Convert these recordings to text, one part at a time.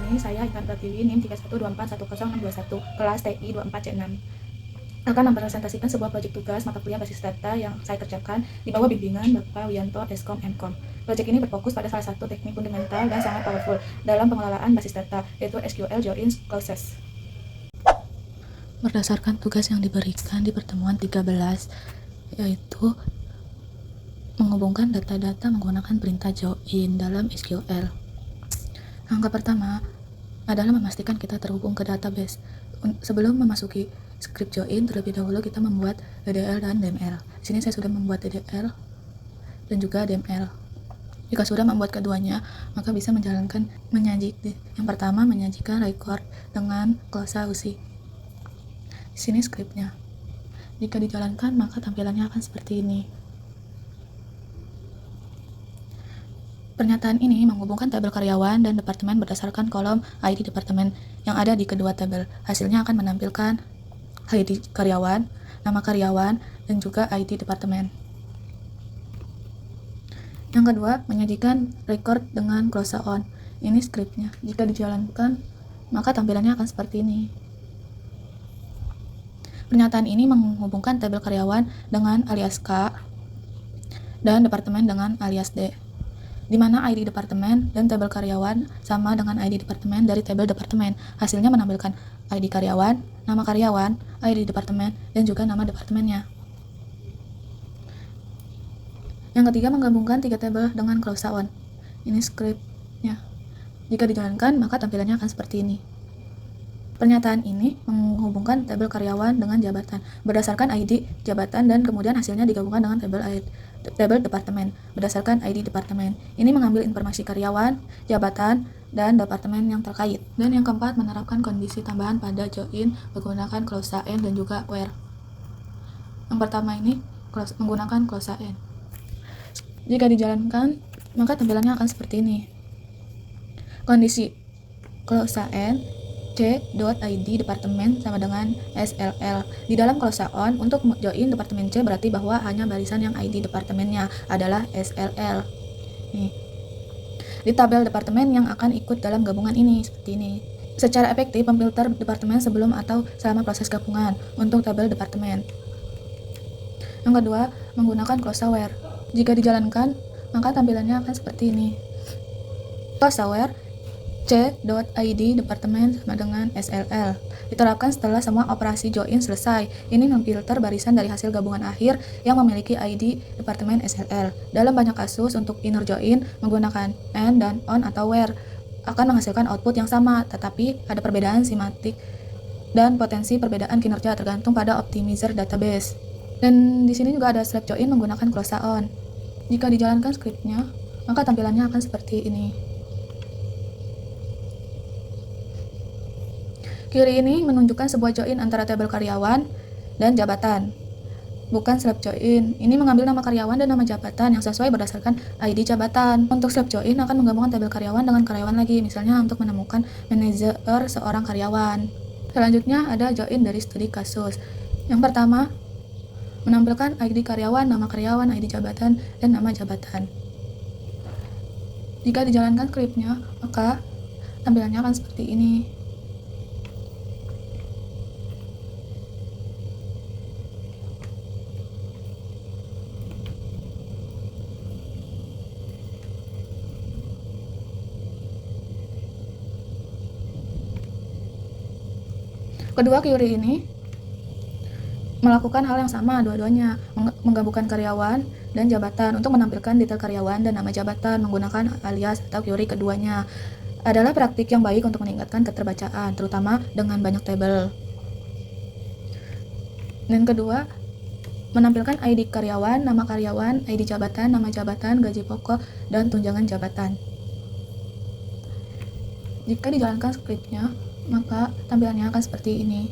ini saya Intan Pratiwi NIM 312410621 kelas TI 24C6 akan mempresentasikan sebuah proyek tugas mata kuliah basis data yang saya kerjakan di bawah bimbingan Bapak Wiyanto Eskom Mkom. Proyek ini berfokus pada salah satu teknik fundamental dan sangat powerful dalam pengelolaan basis data, yaitu SQL Join Clauses. Berdasarkan tugas yang diberikan di pertemuan 13, yaitu menghubungkan data-data menggunakan perintah join dalam SQL. Langkah pertama adalah memastikan kita terhubung ke database. Sebelum memasuki script join, terlebih dahulu kita membuat DDL dan DML. Di sini saya sudah membuat DDL dan juga DML. Jika sudah membuat keduanya, maka bisa menjalankan menyajikan. Yang pertama, menyajikan record dengan klausa USI. Di sini scriptnya. Jika dijalankan, maka tampilannya akan seperti ini. Pernyataan ini menghubungkan tabel karyawan dan departemen berdasarkan kolom ID departemen yang ada di kedua tabel. Hasilnya akan menampilkan ID karyawan, nama karyawan, dan juga ID departemen. Yang kedua, menyajikan record dengan klausa on. Ini scriptnya. Jika dijalankan, maka tampilannya akan seperti ini. Pernyataan ini menghubungkan tabel karyawan dengan alias K dan departemen dengan alias D, di mana ID departemen dan tabel karyawan sama dengan ID departemen dari tabel departemen. Hasilnya menampilkan ID karyawan, nama karyawan, ID departemen, dan juga nama departemennya. Yang ketiga, menggabungkan tiga tabel dengan klausa on. Ini scriptnya. Jika dijalankan, maka tampilannya akan seperti ini. Pernyataan ini menghubungkan tabel karyawan dengan jabatan berdasarkan ID jabatan dan kemudian hasilnya digabungkan dengan tabel departemen berdasarkan ID departemen. Ini mengambil informasi karyawan, jabatan, dan departemen yang terkait. Dan yang keempat, menerapkan kondisi tambahan pada join menggunakan klausa N dan juga where. Yang pertama ini menggunakan klausa N. Jika dijalankan, maka tampilannya akan seperti ini. Kondisi klausa N C.id departemen sama dengan SLL. Di dalam klausa on, untuk join departemen C berarti bahwa hanya barisan yang ID departemennya adalah SLL. Nih. Di tabel departemen yang akan ikut dalam gabungan ini, seperti ini. Secara efektif, memfilter departemen sebelum atau selama proses gabungan untuk tabel departemen. Yang kedua, menggunakan klausa where. Jika dijalankan, maka tampilannya akan seperti ini. Klausa where C.id departemen sama dengan SLL diterapkan setelah semua operasi join selesai. Ini memfilter barisan dari hasil gabungan akhir yang memiliki ID departemen SLL. Dalam banyak kasus untuk inner join menggunakan and dan on atau where akan menghasilkan output yang sama, tetapi ada perbedaan simatik dan potensi perbedaan kinerja tergantung pada optimizer database. Dan di sini juga ada slab join menggunakan klausa on. Jika dijalankan scriptnya, maka tampilannya akan seperti ini. Kiri ini menunjukkan sebuah join antara tabel karyawan dan jabatan, bukan slab join. Ini mengambil nama karyawan dan nama jabatan yang sesuai berdasarkan ID jabatan. Untuk slab join akan menggabungkan tabel karyawan dengan karyawan lagi, misalnya untuk menemukan manajer seorang karyawan. Selanjutnya ada join dari studi kasus. Yang pertama, menampilkan ID karyawan, nama karyawan, ID jabatan, dan nama jabatan. Jika dijalankan scriptnya, maka tampilannya akan seperti ini. Kedua query ini melakukan hal yang sama dua-duanya, menggabungkan karyawan dan jabatan untuk menampilkan detail karyawan dan nama jabatan menggunakan alias atau query keduanya. Adalah praktik yang baik untuk meningkatkan keterbacaan, terutama dengan banyak tabel. Dan kedua, menampilkan ID karyawan, nama karyawan, ID jabatan, nama jabatan, gaji pokok, dan tunjangan jabatan. Jika dijalankan scriptnya, maka tampilannya akan seperti ini.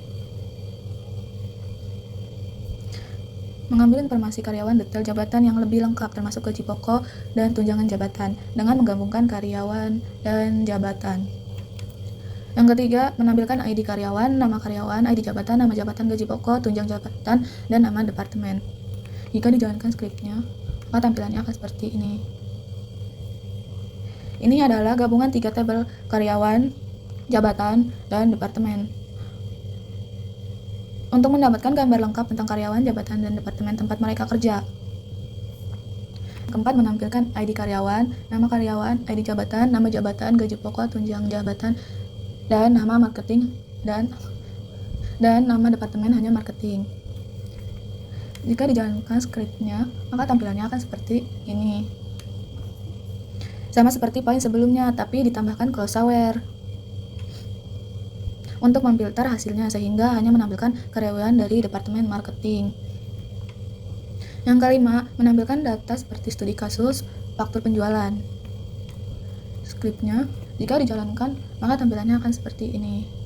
Mengambil informasi karyawan detail jabatan yang lebih lengkap termasuk gaji pokok dan tunjangan jabatan dengan menggabungkan karyawan dan jabatan. Yang ketiga, menampilkan ID karyawan, nama karyawan, ID jabatan, nama jabatan, gaji pokok, tunjangan jabatan, dan nama departemen. Jika dijalankan scriptnya, maka tampilannya akan seperti ini. Ini adalah gabungan 3 tabel karyawan jabatan, dan departemen. Untuk mendapatkan gambar lengkap tentang karyawan, jabatan, dan departemen tempat mereka kerja. Keempat, menampilkan ID karyawan, ID jabatan, nama jabatan, gaji pokok, tunjangan jabatan, dan nama marketing, dan nama departemen hanya marketing. Jika dijalankan skripnya, maka tampilannya akan seperti ini. Sama seperti poin sebelumnya, tapi ditambahkan closeware untuk memfilter hasilnya sehingga hanya menampilkan karyawan dari departemen marketing. Yang kelima, menampilkan data seperti studi kasus, faktur penjualan. Skripnya, jika dijalankan, maka tampilannya akan seperti ini.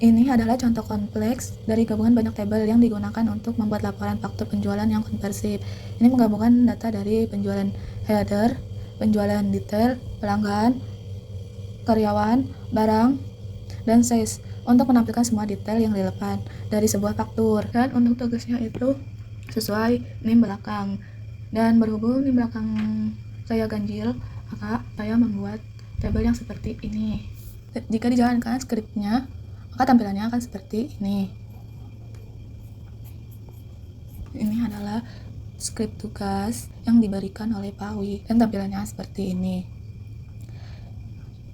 Ini adalah contoh kompleks dari gabungan banyak tabel yang digunakan untuk membuat laporan faktur penjualan yang konversif. Ini menggabungkan data dari penjualan header, penjualan detail, pelanggan, karyawan, barang, dan sales untuk menampilkan semua detail yang relevan dari sebuah faktur. Dan untuk tugasnya itu sesuai NIM belakang. Dan berhubung NIM belakang saya ganjil, maka saya membuat tabel yang seperti ini. Jika dijalankan skripnya, maka tampilannya akan seperti ini. Ini adalah skrip tugas yang diberikan oleh Pak Wi dan tampilannya seperti ini.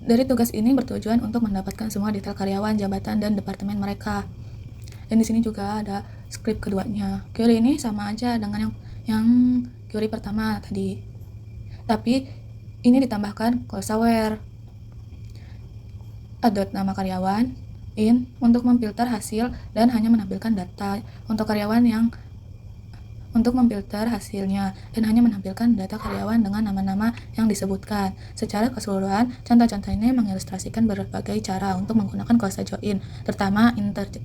Dari tugas ini bertujuan untuk mendapatkan semua detail karyawan, jabatan, dan departemen mereka. Dan di sini juga ada skrip keduanya. Query ini sama aja dengan yang query pertama tadi. Tapi ini ditambahkan closeware. Addot nama karyawan, in untuk memfilter hasil dan hanya menampilkan data untuk karyawan untuk memfilter hasilnya dan hanya menampilkan data karyawan dengan nama-nama yang disebutkan. Secara keseluruhan, contoh-contoh ini mengilustrasikan berbagai cara untuk menggunakan close join, terutama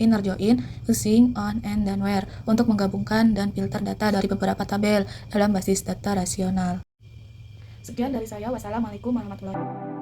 inner join, using, on, and, dan where untuk menggabungkan dan filter data dari beberapa tabel dalam basis data rasional. Sekian dari saya. Wassalamualaikum warahmatullahi wabarakatuh.